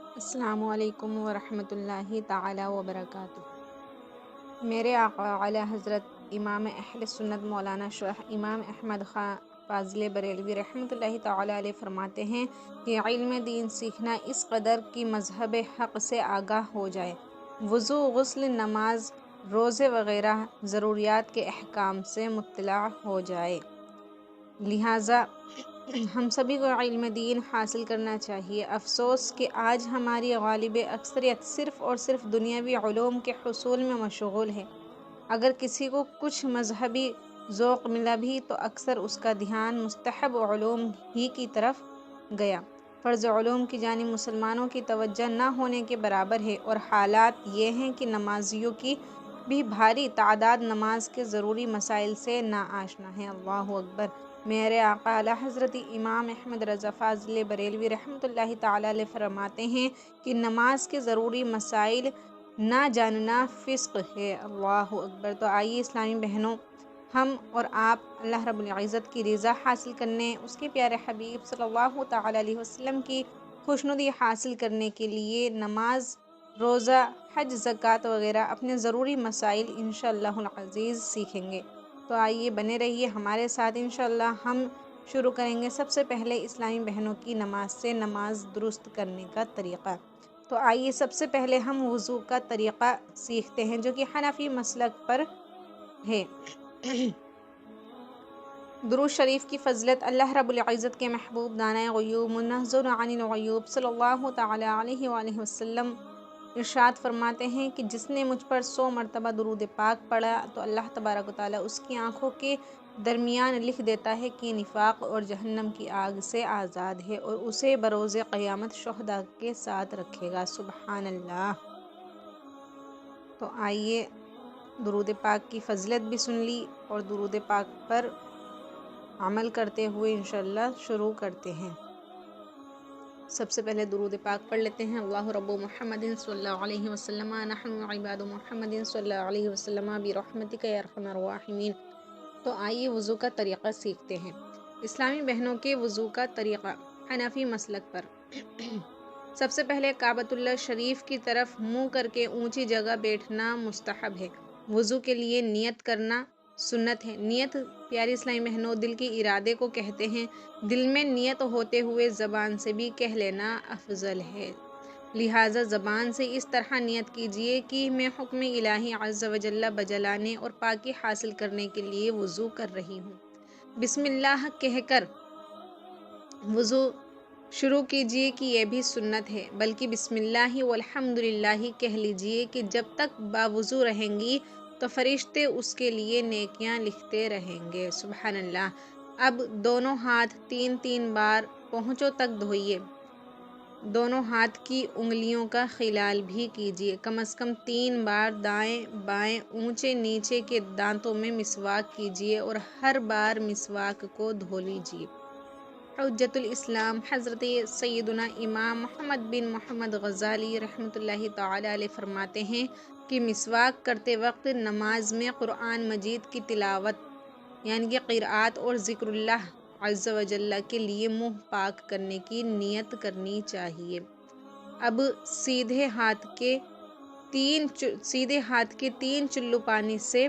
السلام علیکم ورحمۃ اللہ تعالی وبرکاتہ۔ میرے آقا اعلیٰ حضرت امام اہل سنت مولانا شیخ امام احمد خاں فاضل بریلوی رحمۃ اللہ تعالی علیہ فرماتے ہیں کہ علم دین سیکھنا اس قدر کہ مذہب حق سے آگاہ ہو جائے، وضو، غسل، نماز، روزے وغیرہ ضروریات کے احکام سے مطلع ہو جائے۔ لہٰذا ہم سبھی کو علم دین حاصل کرنا چاہیے۔ افسوس کہ آج ہماری غالب اکثریت صرف اور صرف دنیاوی علوم کے حصول میں مشغول ہے۔ اگر کسی کو کچھ مذہبی ذوق ملا بھی تو اکثر اس کا دھیان مستحب علوم ہی کی طرف گیا۔ فرض علوم کی جانب مسلمانوں کی توجہ نہ ہونے کے برابر ہے، اور حالات یہ ہیں کہ نمازیوں کی بھی بھاری تعداد نماز کے ضروری مسائل سے ناآشنا ہے۔ اللہ اکبر۔ میرے آقا اعلیٰ حضرت امام احمد رضا فاضل بریلوی رحمۃ اللہ تعالی علیہ فرماتے ہیں کہ نماز کے ضروری مسائل نہ جاننا فسق ہے۔ اللہ اکبر۔ تو آئیے اسلامی بہنوں، ہم اور آپ اللہ رب العزت کی رضا حاصل کرنے، اس کے پیارے حبیب صلی اللہ تعالی علیہ وسلم کی خوشنودی حاصل کرنے کے لیے نماز، روزہ، حج، زکوٰۃ وغیرہ اپنے ضروری مسائل انشاءاللہ العزیز سیکھیں گے۔ تو آئیے بنے رہیے ہمارے ساتھ۔ انشاءاللہ ہم شروع کریں گے سب سے پہلے اسلامی بہنوں کی نماز سے، نماز درست کرنے کا طریقہ۔ تو آئیے سب سے پہلے ہم وضو کا طریقہ سیکھتے ہیں، جو کہ حنفی مسلک پر ہے۔ درود شریف کی فضیلت۔ اللہ رب العزت کے محبوب دانائے غیوب منزہ عن العیوب صلی اللہ تعالی علیہ وآلہ وسلم ارشاد فرماتے ہیں کہ جس نے مجھ پر 100 مرتبہ درود پاک پڑھا تو اللہ تبارک و تعالیٰ اس کی آنکھوں کے درمیان لکھ دیتا ہے کہ نفاق اور جہنم کی آگ سے آزاد ہے، اور اسے بروز قیامت شہداء کے ساتھ رکھے گا۔ سبحان اللہ۔ تو آئیے درود پاک کی فضیلت بھی سن لی اور درود پاک پر عمل کرتے ہوئے انشاءاللہ شروع کرتے ہیں۔ سب سے پہلے درود پاک پڑھ لیتے ہیں۔ اللہ رب محمد صلی اللہ علیہ وسلم نحن عباد محمد صلی اللہ علیہ وسلم برحمتک یا ارحم الراحمین۔ تو آئیے وضو کا طریقہ سیکھتے ہیں۔ اسلامی بہنوں کے وضو کا طریقہ حنفی مسلک پر۔ سب سے پہلے کعبۃ اللہ شریف کی طرف منہ کر کے اونچی جگہ بیٹھنا مستحب ہے۔ وضو کے لیے نیت کرنا سنت ہے۔ نیت، پیاری اسلامی بہنوں، دل کے ارادے کو کہتے ہیں۔ دل میں نیت ہوتے ہوئے زبان سے بھی کہہ لینا افضل ہے۔ لہٰذا زبان سے اس طرح نیت کیجیے کہ میں حکم الہی عز و جل بجلانے اور پاکی حاصل کرنے کے لیے وضو کر رہی ہوں۔ بسم اللہ کہہ کر وضو شروع کیجیے کہ یہ بھی سنت ہے، بلکہ بسم اللہ والحمد للہ کہہ لیجیے کہ جب تک باوضو رہیں گی تو فرشتے اس کے لیے نیکیاں لکھتے رہیں گے۔ سبحان اللہ۔ اب دونوں ہاتھ 3 بار پہنچوں تک دھوئیے۔ دونوں ہاتھ کی انگلیوں کا خلال بھی کیجیے۔ کم از کم 3 بار دائیں بائیں اونچے نیچے کے دانتوں میں مسواک کیجیے اور ہر بار مسواک کو دھو لیجیے۔ حجت الاسلام حضرت سیدنا امام محمد بن محمد غزالی رحمۃ اللہ تعالی علیہ فرماتے ہیں کہ مسواک کرتے وقت نماز میں قرآن مجید کی تلاوت یعنی کہ قرأت اور ذکر اللہ عز و جل کے لیے منہ پاک کرنے کی نیت کرنی چاہیے۔ اب سیدھے ہاتھ کے 3 چلو پانی سے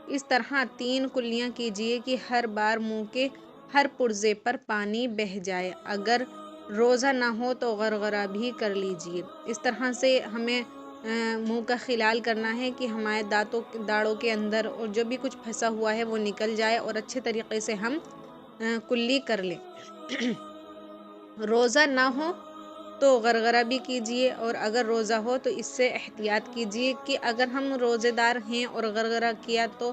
اس طرح 3 کلیاں کیجیے کہ ہر بار منہ کے ہر پرزے پر پانی بہہ جائے۔ اگر روزہ نہ ہو تو غرغرہ بھی کر لیجیے۔ اس طرح سے ہمیں منہ کا خلال کرنا ہے کہ ہمارے داڑوں کے اندر اور جو بھی کچھ پھنسا ہوا ہے وہ نکل جائے اور اچھے طریقے سے ہم کلی کر لیں۔ روزہ نہ ہو تو غرغرہ بھی کیجیے، اور اگر روزہ ہو تو اس سے احتیاط کیجیے کہ اگر ہم روزے دار ہیں اور غرغرہ کیا تو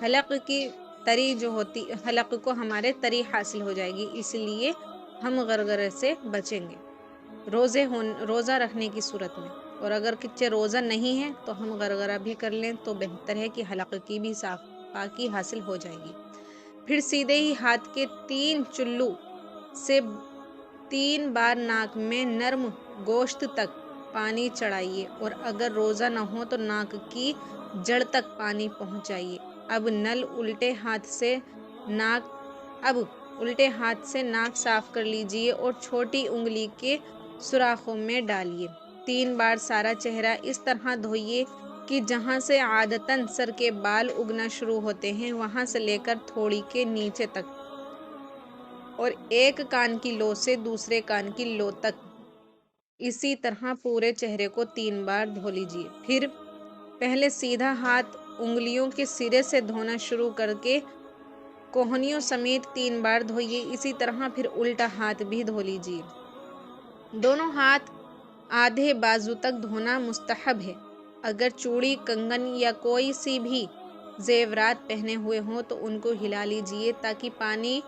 حلق کی تری جو ہوتی حلق کو ہمارے تری حاصل ہو جائے گی، اس لیے ہم غرغرے سے بچیں گے روزہ رکھنے کی صورت میں۔ اور اگر کچھ روزہ نہیں ہے تو ہم غرغرہ بھی کر لیں تو بہتر ہے کہ حلق کی بھی صاف پاکی حاصل ہو جائے گی۔ پھر سیدھے ہی ہاتھ کے 3 چلو سے 3 بار ناک میں نرم گوشت تک پانی چڑھائیے، اور اگر روزہ نہ ہو تو ناک کی جڑ تک پانی پہنچائیے۔ اب الٹے ہاتھ سے ناک صاف کر لیجیے اور چھوٹی انگلی کے سوراخوں میں ڈالیے۔ 3 بار سارا چہرہ اس طرح دھوئیے کہ جہاں سے عادتاً سر کے بال اگنا شروع ہوتے ہیں وہاں سے لے کر تھوڑی کے نیچے تک، اور ایک کان کی لو سے دوسرے کان کی لو تک، اسی طرح پورے چہرے کو 3 بار دھو لیجیے۔ پھر پہلے سیدھا ہاتھ انگلیوں کے سرے سے دھونا شروع کر کے کوہنیوں سمیت 3 بار دھوئیے۔ اسی طرح پھر الٹا ہاتھ بھی دھو لیجیے۔ دونوں ہاتھ آدھے بازو تک دھونا مستحب ہے۔ اگر چوڑی، کنگن یا کوئی سی بھی زیورات پہنے ہوئے ہوں تو ان کو ہلا لیجیے تاکہ پانی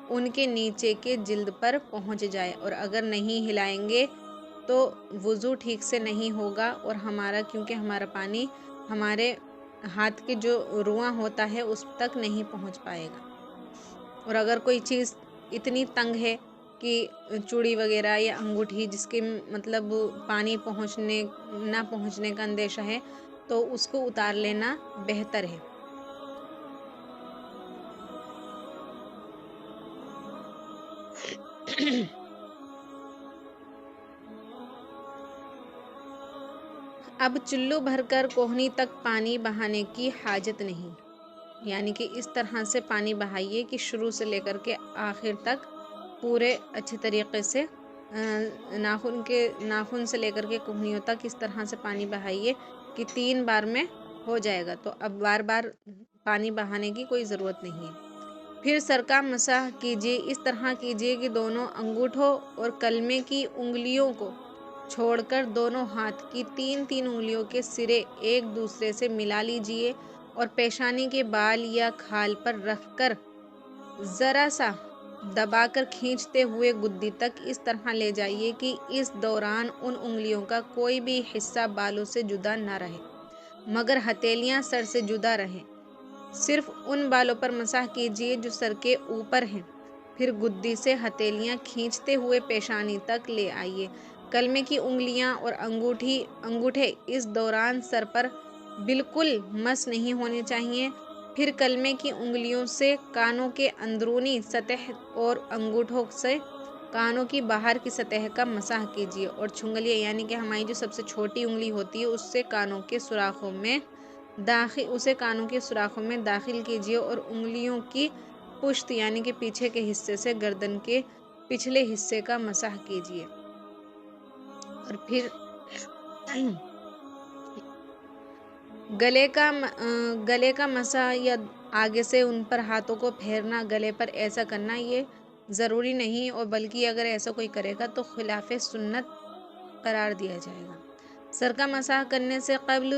ان کے نیچے کے جلد پر پہنچ جائے، اور اگر نہیں ہلائیں گے تو وضو ٹھیک سے نہیں ہوگا، اور کیونکہ ہمارا پانی ہمارے ہاتھ کے جو رواں ہوتا ہے اس تک نہیں پہنچ پائے گا۔ اور اگر کوئی چیز اتنی تنگ ہے کہ چوڑی وغیرہ یا انگوٹھی جس کے مطلب پانی نہ پہنچنے کا اندیشہ ہے تو اس کو اتار لینا بہتر ہے۔ اب چلو بھر کر کوہنی تک پانی بہانے کی حاجت نہیں، یعنی کہ اس طرح سے پانی بہائیے کہ شروع سے لے کر کے آخر تک پورے اچھے طریقے سے ناخن سے لے کر کے کوہنیوں تک اس طرح سے پانی بہائیے کہ 3 بار میں ہو جائے گا، تو اب بار بار پانی بہانے کی کوئی ضرورت نہیں ہے۔ پھر سر کا مسح کیجیے۔ اس طرح کیجیے کہ دونوں انگوٹھوں اور کلمے کی انگلیوں کو چھوڑ کر دونوں ہاتھ کی 3 انگلیوں کے سرے ایک دوسرے سے ملا لیجیے اور پیشانی کے بال یا کھال پر رکھ کر ذرا سا دبا کر کھینچتے ہوئے گدی تک اس طرح لے جائیے کہ اس دوران ان انگلیوں کا کوئی بھی حصہ بالوں سے جدا نہ رہے مگر ہتھیلیاں سر سے جدا رہیں۔ صرف ان بالوں پر مسح کیجیے جو سر کے اوپر ہیں، پھر گدی سے ہتھیلیاں کھینچتے ہوئے پیشانی تک لے آئیے۔ کلمے کی انگلیاں اور انگوٹھے اس دوران سر پر بالکل مس نہیں ہونے چاہیے۔ پھر کلمے کی انگلیوں سے کانوں کے اندرونی سطح اور انگوٹھوں سے کانوں کی باہر کی سطح کا مسح کیجیے، اور چھنگلیاں یعنی کہ ہماری جو سب سے چھوٹی انگلی ہوتی ہے اسے کانوں کے سوراخوں میں داخل کیجیے اور انگلیوں کی پشت یعنی کہ پیچھے کے حصے سے گردن کے پچھلے حصے کا مسح کیجیے، اور پھر گلے کا مسح یا آگے سے ان پر ہاتھوں کو پھیرنا، گلے پر ایسا کرنا یہ ضروری نہیں، اور بلکہ اگر ایسا کوئی کرے گا تو خلاف سنت قرار دیا جائے گا۔ سر کا مسح کرنے سے قبل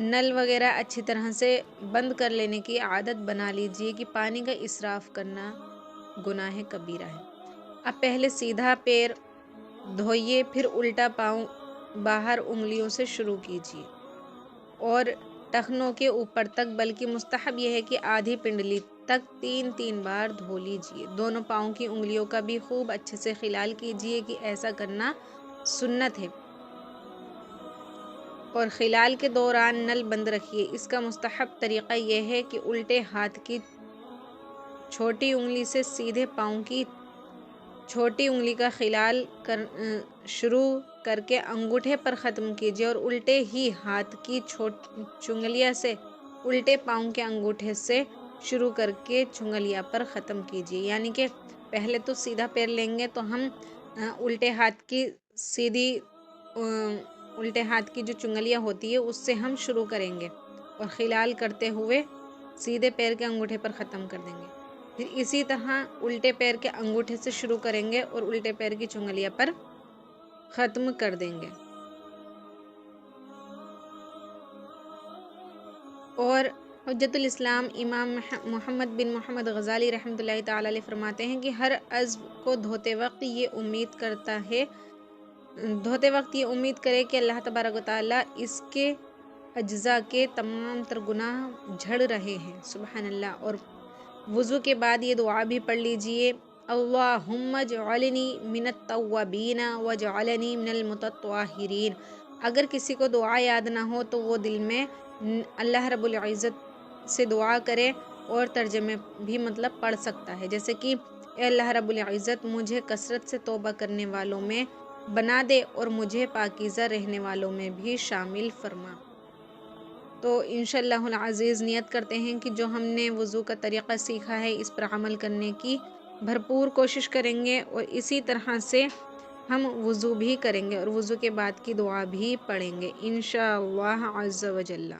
نل وغیرہ اچھی طرح سے بند کر لینے کی عادت بنا لیجیے کہ پانی کا اسراف کرنا گناہ کبیرہ ہے۔ اب پہلے سیدھا پیر دھوئیے، پھر الٹا پاؤں باہر انگلیوں سے شروع کیجیے اور ٹخنوں کے اوپر تک، بلکہ مستحب یہ ہے کہ آدھی پنڈلی تک 3 بار دھو لیجیے۔ دونوں پاؤں کی انگلیوں کا بھی خوب اچھے سے خلال کیجیے کہ ایسا کرنا سنت ہے، اور خلال کے دوران نل بند رکھیے۔ اس کا مستحب طریقہ یہ ہے کہ الٹے ہاتھ کی چھوٹی انگلی سے سیدھے پاؤں کی چھوٹی انگلی کا خلال شروع کر کے انگوٹھے پر ختم کیجیے، اور الٹے ہی ہاتھ کی چنگلیاں سے الٹے پاؤں کے انگوٹھے سے شروع کر کے چنگلیاں پر ختم کیجیے۔ یعنی کہ پہلے تو سیدھا پیر لیں گے تو ہم الٹے ہاتھ کی جو چنگلیاں ہوتی ہے اس سے ہم شروع کریں گے اور خلال کرتے ہوئے سیدھے پیر کے انگوٹھے پر ختم کر دیں گے۔ پھر اسی طرح الٹے پیر کے انگوٹھے سے شروع کریں گے اور الٹے پیر کی چنگلیاں پر ختم کر دیں گے۔ اور حجت الاسلام امام محمد بن محمد غزالی رحمۃ اللہ تعالی علیہ فرماتے ہیں کہ ہر عضو کو دھوتے وقت یہ امید کرے کہ اللہ تبارک و تعالی اس کے اجزاء کے تمام تر گناہ جھڑ رہے ہیں۔ سبحان اللہ۔ اور وضو کے بعد یہ دعا بھی پڑھ لیجئے، اللہم اجعلنی من التوابین واجعلنی من المتطہرین۔ اگر کسی کو دعا یاد نہ ہو تو وہ دل میں اللہ رب العزت سے دعا کرے اور ترجمے بھی مطلب پڑھ سکتا ہے، جیسے کہ اے اللہ رب العزت مجھے کثرت سے توبہ کرنے والوں میں بنا دے اور مجھے پاکیزہ رہنے والوں میں بھی شامل فرما۔ تو انشاءاللہ العزیز نیت کرتے ہیں کہ جو ہم نے وضو کا طریقہ سیکھا ہے اس پر عمل کرنے کی بھرپور کوشش کریں گے، اور اسی طرح سے ہم وضو بھی کریں گے اور وضو کے بعد کی دعا بھی پڑھیں گے انشاءاللہ عز و جل۔